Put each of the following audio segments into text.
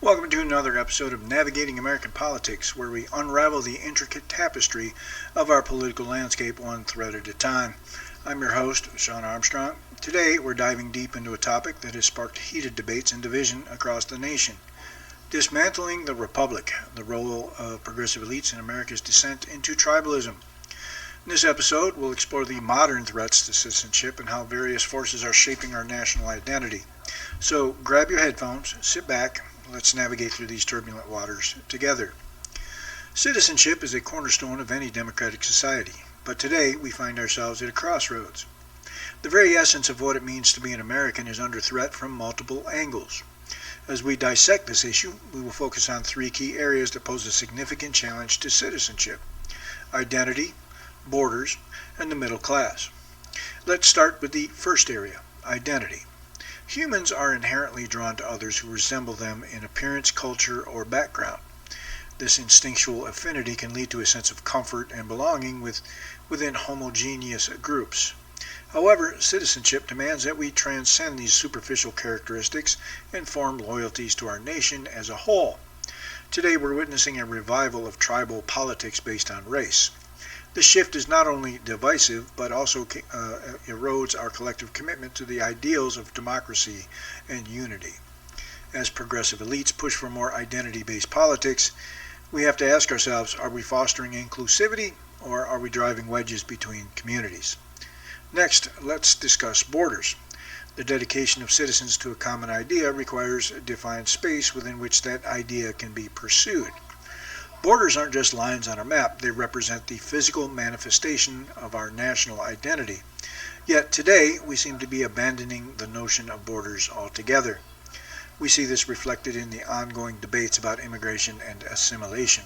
Welcome to another episode of Navigating American Politics, where we unravel the intricate tapestry of our political landscape one thread at a time. I'm your host, Sean Armstrong. Today, we're diving deep into a topic that has sparked heated debates and division across the nation. Dismantling the Republic, the role of progressive elites in America's descent into tribalism. In this episode, we'll explore the modern threats to citizenship and how various forces are shaping our national identity. So grab your headphones, sit back, let's navigate through these turbulent waters together. Citizenship is a cornerstone of any democratic society, but today we find ourselves at a crossroads. The very essence of what it means to be an American is under threat from multiple angles. As we dissect this issue, we will focus on three key areas that pose a significant challenge to citizenship: identity, borders, and the middle class. Let's start with the first area, identity. Humans are inherently drawn to others who resemble them in appearance, culture, or background. This instinctual affinity can lead to a sense of comfort and belonging within homogeneous groups. However, citizenship demands that we transcend these superficial characteristics and form loyalties to our nation as a whole. Today we're witnessing a revival of tribal politics based on race. This shift is not only divisive, but also erodes our collective commitment to the ideals of democracy and unity. As progressive elites push for more identity-based politics, we have to ask ourselves, are we fostering inclusivity, or are we driving wedges between communities? Next, let's discuss borders. The dedication of citizens to a common idea requires a defined space within which that idea can be pursued. Borders aren't just lines on a map, they represent the physical manifestation of our national identity. Yet today, we seem to be abandoning the notion of borders altogether. We see this reflected in the ongoing debates about immigration and assimilation.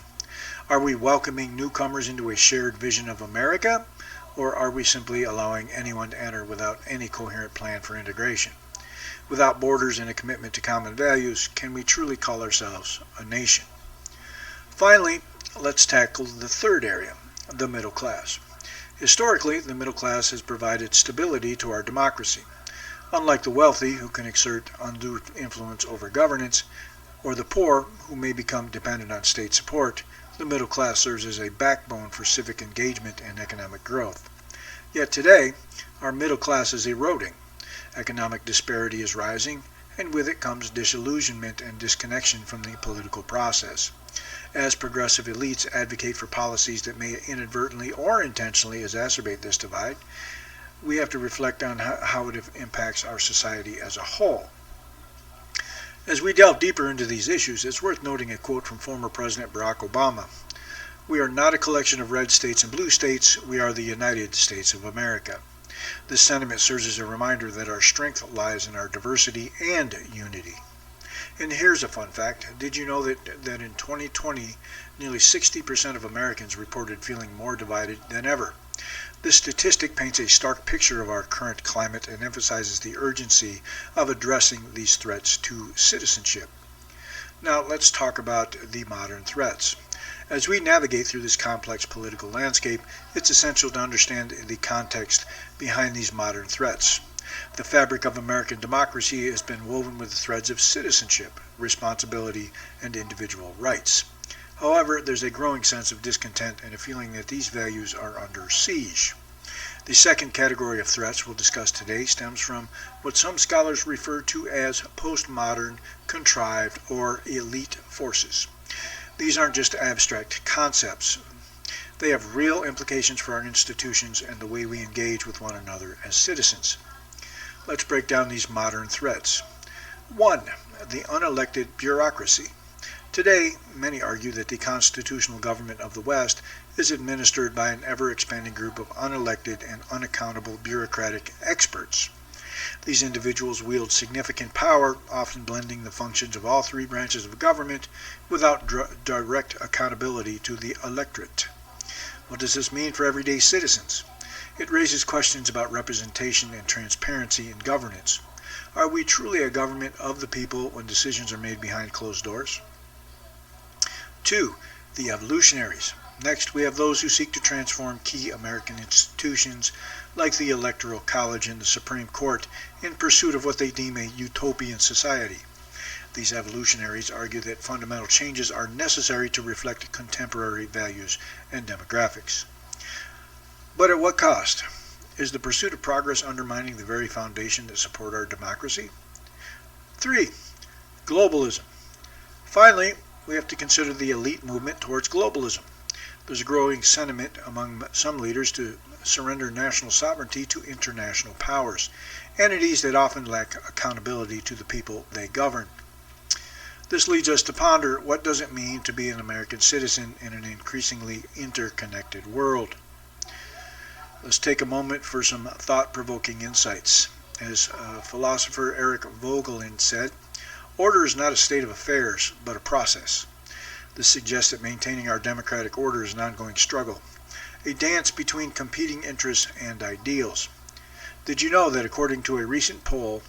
Are we welcoming newcomers into a shared vision of America, or are we simply allowing anyone to enter without any coherent plan for integration? Without borders and a commitment to common values, can we truly call ourselves a nation? Finally, let's tackle the third area, the middle class. Historically, the middle class has provided stability to our democracy. Unlike the wealthy, who can exert undue influence over governance, or the poor, who may become dependent on state support, the middle class serves as a backbone for civic engagement and economic growth. Yet today, our middle class is eroding. Economic disparity is rising, and with it comes disillusionment and disconnection from the political process. As progressive elites advocate for policies that may inadvertently or intentionally exacerbate this divide, we have to reflect on how it impacts our society as a whole. As we delve deeper into these issues, it's worth noting a quote from former President Barack Obama. "We are not a collection of red states and blue states, we are the United States of America." This sentiment serves as a reminder that our strength lies in our diversity and unity. And here's a fun fact. Did you know that in 2020, nearly 60% of Americans reported feeling more divided than ever? This statistic paints a stark picture of our current climate and emphasizes the urgency of addressing these threats to citizenship. Now let's talk about the modern threats. As we navigate through this complex political landscape, it's essential to understand the context behind these modern threats. The fabric of American democracy has been woven with the threads of citizenship, responsibility, and individual rights. However, there's a growing sense of discontent and a feeling that these values are under siege. The second category of threats we'll discuss today stems from what some scholars refer to as postmodern, contrived, or elite forces. These aren't just abstract concepts. They have real implications for our institutions and the way we engage with one another as citizens. Let's break down these modern threats. 1. The unelected bureaucracy. Today, many argue that the constitutional government of the West is administered by an ever-expanding group of unelected and unaccountable bureaucratic experts. These individuals wield significant power, often blending the functions of all three branches of government without direct accountability to the electorate. What does this mean for everyday citizens? It raises questions about representation and transparency in governance. Are we truly a government of the people when decisions are made behind closed doors? 2. The evolutionaries. Next, we have those who seek to transform key American institutions like the Electoral College and the Supreme Court in pursuit of what they deem a utopian society. These evolutionaries argue that fundamental changes are necessary to reflect contemporary values and demographics. But at what cost? Is the pursuit of progress undermining the very foundation that support our democracy? 3. Globalism. Finally, we have to consider the elite movement towards globalism. There's a growing sentiment among some leaders to surrender national sovereignty to international powers, entities that often lack accountability to the people they govern. This leads us to ponder, what does it mean to be an American citizen in an increasingly interconnected world? Let's take a moment for some thought-provoking insights. As philosopher Eric Vogelin said, order is not a state of affairs, but a process. This suggests that maintaining our democratic order is an ongoing struggle, a dance between competing interests and ideals. Did you know that according to a recent poll,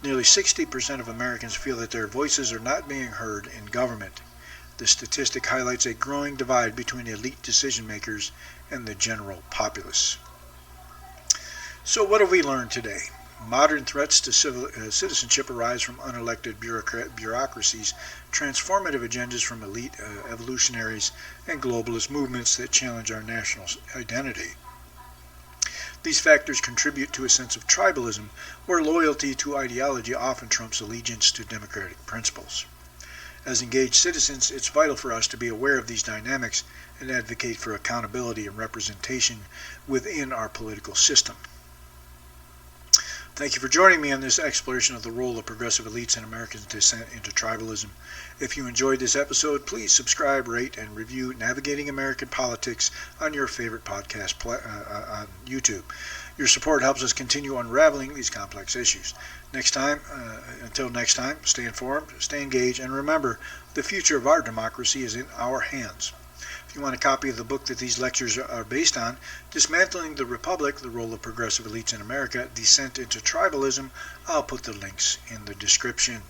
nearly 60% of Americans feel that their voices are not being heard in government? This statistic highlights a growing divide between elite decision makers and the general populace. So what have we learned today? Modern threats to citizenship arise from unelected bureaucracies, transformative agendas from elite evolutionaries, and globalist movements that challenge our national identity. These factors contribute to a sense of tribalism, where loyalty to ideology often trumps allegiance to democratic principles. As engaged citizens, it's vital for us to be aware of these dynamics and advocate for accountability and representation within our political system. Thank you for joining me on this exploration of the role of progressive elites in Americans' descent into tribalism. If you enjoyed this episode, please subscribe, rate, and review Navigating American Politics on your favorite podcast on YouTube. Your support helps us continue unraveling these complex issues. Until next time, stay informed, stay engaged, and remember, the future of our democracy is in our hands. If you want a copy of the book that these lectures are based on, Dismantling the Republic, the Role of Progressive Elites in America, Descent into Tribalism, I'll put the links in the description.